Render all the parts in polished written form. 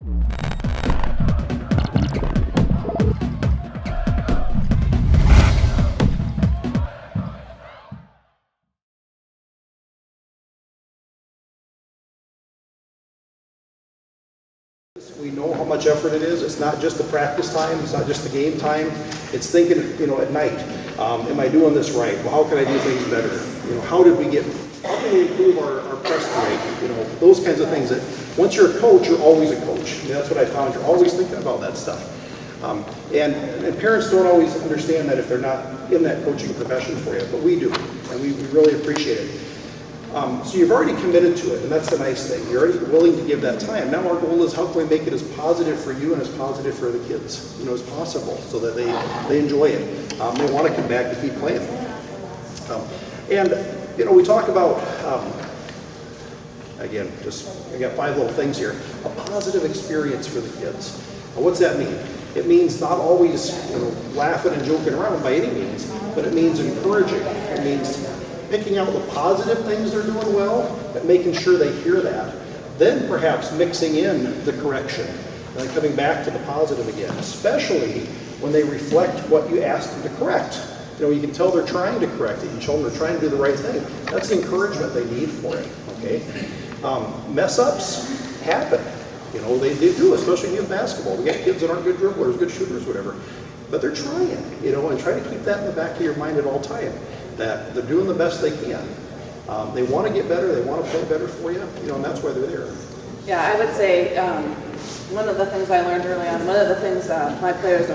We know how much effort it is. It's not just the practice time. It's not just the game time. It's thinking, at night. Am I doing this right? Well, how can I do things better? How can we improve our press rate? Those kinds of things that once you're a coach, you're always a coach. That's what I found. You're always thinking about that stuff. And parents don't always understand that if they're not in that coaching profession for you, but we do, and we really appreciate it. So you've already committed to it, and that's the nice thing. You're already willing to give that time. Now our goal is how can we make it as positive for you and as positive for the kids, as possible, so that they enjoy it. They want to come back to keep playing. We talk about, again, I got 5 little things here. A positive experience for the kids. What's that mean? It means not always laughing and joking around by any means, but it means encouraging. It means picking out the positive things they're doing well, but making sure they hear that. Then perhaps mixing in the correction, and then coming back to the positive again, especially when they reflect what you asked them to correct. You can tell they're trying to correct it. You show them they're trying to do the right thing. That's the encouragement they need for it, okay? Mess-ups happen. They do, especially in basketball. We got kids that aren't good dribblers, good shooters, whatever. But they're trying, and try to keep that in the back of your mind at all time, that they're doing the best they can. They want to get better, they want to play better for you, and that's why they're there. Yeah, I would say one of the things I learned early on, one of the things my players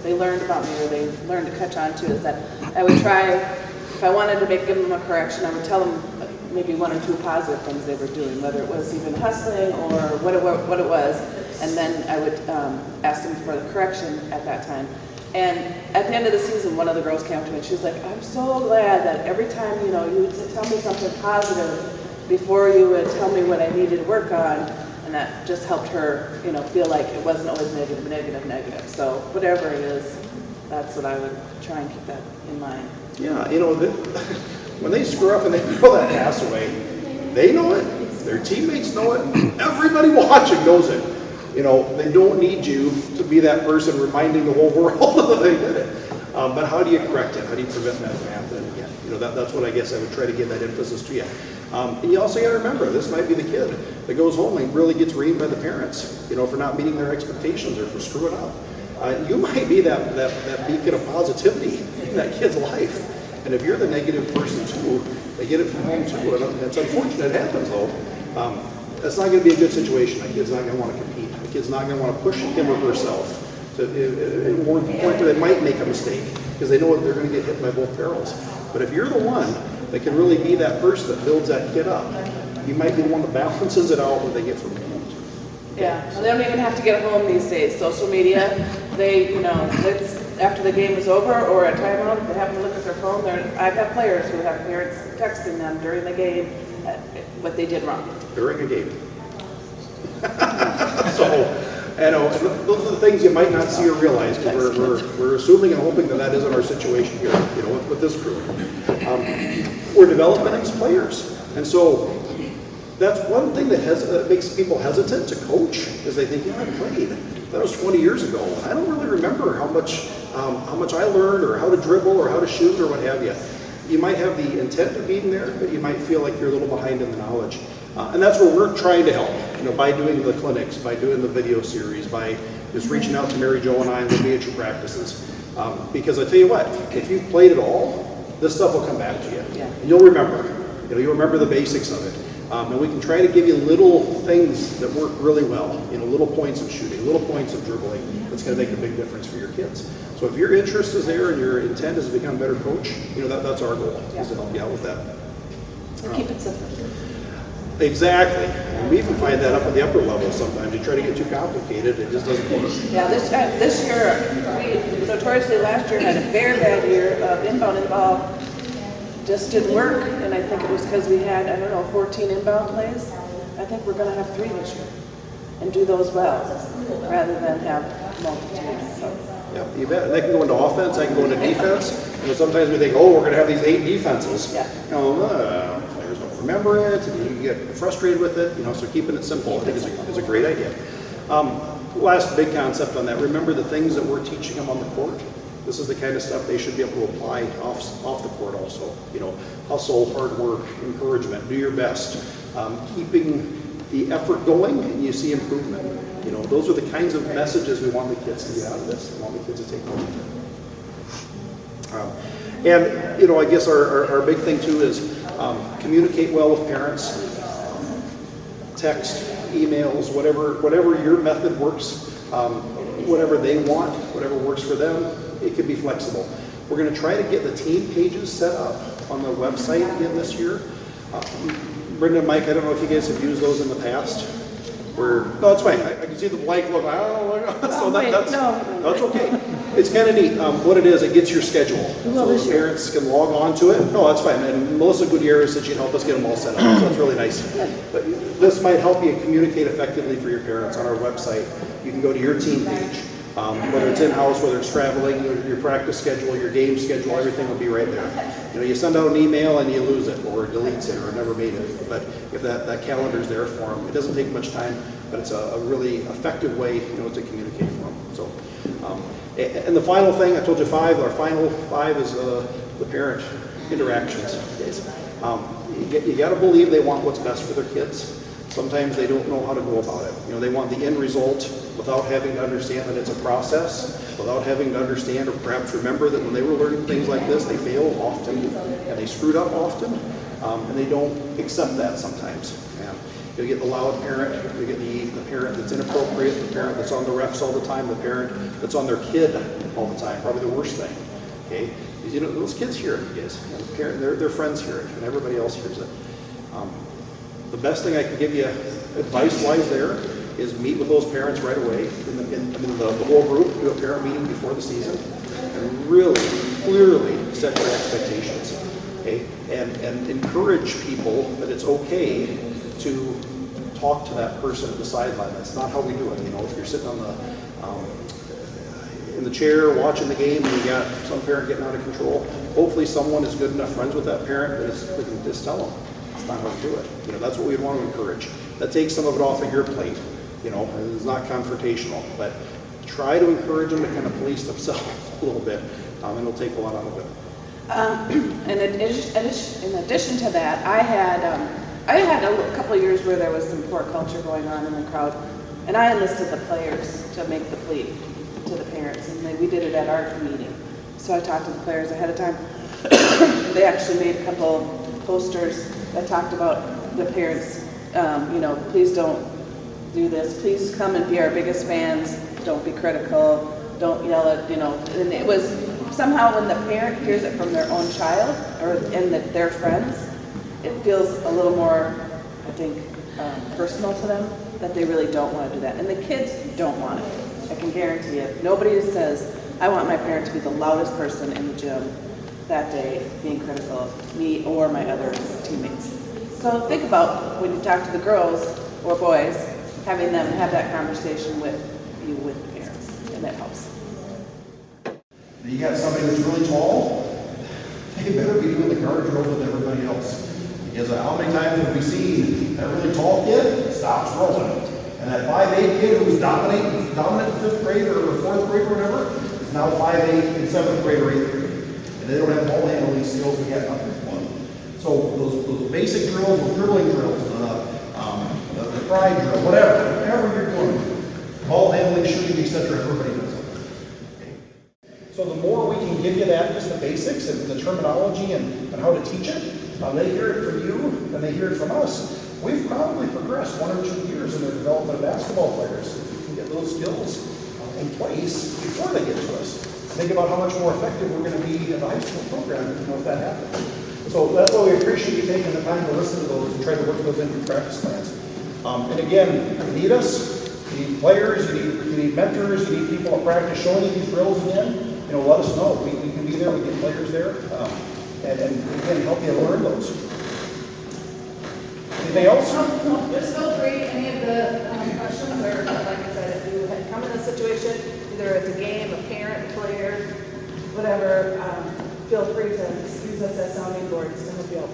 they learned about me, or they learned to catch on to, is that I would try, if I wanted to give them a correction, I would tell them maybe 1 or 2 positive things they were doing, whether it was even hustling or what it was, and then I would ask them for the correction at that time. And at the end of the season, one of the girls came up to me and she was like, I'm so glad that every time, you would tell me something positive before you would tell me what I needed to work on. And that just helped her, feel like it wasn't always negative. So whatever it is, that's what I would try and keep that in mind. Yeah, when they screw up and they throw that pass away, they know it, their teammates know it, everybody watching knows it. They don't need you to be that person reminding the whole world that they did it. But how do you correct it? How do you prevent that from happening again? That's what I guess I would try to give that emphasis to you. And you also got to remember, this might be the kid that goes home and really gets reamed by the parents, for not meeting their expectations or for screwing up. You might be that beacon of positivity in that kid's life. And if you're the negative person too, they get it from home too. And it's unfortunate it happens though. That's not going to be a good situation. That kid's not going to want to compete. The kid's not going to want to push him or herself to the point where they might make a mistake because they know that they're going to get hit by both barrels. But if you're the one that can really be that person that builds that kid up, you might be the one that balances it out when they get from home. Yeah, well, they don't even have to get home these days. Social media, after the game is over or a timeout, if they happen to look at their phone. I've had players who have parents texting them during the game what they did wrong. During a game. Those are the things you might not see or realize because we're assuming and hoping that isn't our situation here, with this crew. We're developing as players, and so that's one thing that makes people hesitant to coach is they think, I played. That was 20 years ago. I don't really remember how much I learned or how to dribble or how to shoot or what have you. You might have the intent of being there, but you might feel like you're a little behind in the knowledge. And that's where we're trying to help, by doing the clinics, by doing the video series, by just reaching out to Mary Jo and I and the miniature practices. Because I tell you what, if you've played it all, this stuff will come back to you. Yeah. And you'll remember. You'll remember the basics of it. And we can try to give you little things that work really well, little points of shooting, little points of dribbling. That's going to make a big difference for your kids. So if your interest is there and your intent is to become a better coach, that's our goal, is to help you out with that. And keep it simple. Exactly. And we even find that up at the upper level sometimes. You try to get too complicated, it just doesn't work. Yeah, this year, we notoriously last year had a very bad year of inbound involved. Just didn't work, and I think it was because we had, 14 inbound plays. I think we're going to have 3 this year and do those well rather than have multitudes. So. Yeah, you bet. And they can go into offense, they can go into defense. Sometimes we think, we're going to have these 8 defenses. Yeah. Players don't remember it, and you get frustrated with it. So keeping it simple, I think, is a great idea. Last big concept on that, remember the things that we're teaching them on the court. This is the kind of stuff they should be able to apply off the court also. You know, hustle, hard work, encouragement, do your best. Keeping the effort going and you see improvement. You know, those are the kinds of messages we want the kids to get out of this. We want the kids to take home with it. And, you know, I guess our big thing too is communicate well with parents. Text, emails, whatever your method works, whatever they want, whatever works for them, it can be flexible. We're going to try to get the team pages set up on the website again this year. Brenda and Mike, I don't know if you guys have used those in the past. No, it's fine. I can see the blank look. I don't know. So that's okay. It's kind of neat. What it is, it gets your schedule. So the parents can log on to it. No, that's fine. And Melissa Gutierrez said she'd help us get them all set up. So it's really nice. But this might help you communicate effectively for your parents on our website. You can go to your team page. Whether it's in-house, whether it's traveling, your practice schedule, your game schedule, everything will be right there. You know, you send out an email and you lose it, or it deletes it, or never made it. But if that calendar's there for them, it doesn't take much time, but it's a really effective way, you know, to communicate for them. So, and the final thing, I told you 5. Our final 5 is the parent interactions. You got to believe they want what's best for their kids. Sometimes they don't know how to go about it. You know, they want the end result without having to understand that it's a process, without having to understand or perhaps remember that when they were learning things like this, they failed often and they screwed up often, and they don't accept that sometimes. And you get the loud parent, you get the parent that's inappropriate, the parent that's on the refs all the time, the parent that's on their kid all the time, probably the worst thing. Okay, because, you know, those kids hear it, guys. And the parent, their friends hear it, and everybody else hears it. The best thing I can give you advice-wise there is meet with those parents right away. The whole group, do a parent meeting before the season, and really clearly set your expectations. Okay, and encourage people that it's okay to talk to that person at the sideline. That's not how we do it. You know, if you're sitting on in the chair watching the game and you got some parent getting out of control, hopefully someone is good enough friends with that parent that they can just tell them. Not how to do it. You know, that's what we'd want to encourage. That takes some of it off of your plate. You know, and it's not confrontational, but try to encourage them to kind of police themselves a little bit, and it'll take a lot out of it. In addition to that, I had a couple of years where there was some poor culture going on in the crowd, and I enlisted the players to make the plea to the parents, and we did it at our meeting. So I talked to the players ahead of time. They actually made a couple posters that talked about the parents, you know, please don't do this. Please come and be our biggest fans. Don't be critical. Don't yell at, you know. And it was somehow when the parent hears it from their own child and their friends, it feels a little more, I think, personal to them that they really don't want to do that. And the kids don't want it. I can guarantee it. Nobody says, I want my parent to be the loudest person in the gym that day being critical of me or my other teammates. So think about when you talk to the girls or boys, having them have that conversation with the parents, and that helps. You got somebody that's really tall, they better be doing the guard drill with everybody else. Because how many times have we seen that really tall kid stops rolling, and that 5'8" kid who's dominant in 5th grade or 4th grade or whatever is now 5'8" in 7th grade or 8th grade. And they don't have ball handling skills we got nothing for. So those basic drills, those dribbling drills, the pride drill, whatever you're doing, ball handling, shooting, etc., everybody does it. Okay. So the more we can give you that, just the basics and the terminology and how to teach it, they hear it from you and they hear it from us. We've probably progressed 1 or 2 years in the development of basketball players. If we can get those skills in place before they get to us. Think about how much more effective we're going to be in the high school program, you know, if that happens. So that's why we appreciate you taking the time to listen to those and try to work those into your practice plans. And again, you need us, you need players, you need mentors, you need people at practice showing you these drills again. You know, let us know. We can be there, we get players there, and we can help you learn those. Anything else? No, just feel free, any of the questions, or like I said, if you had come in a situation, either it's a game, a parent, player, whatever, feel free to use us as sounding boards to help you out.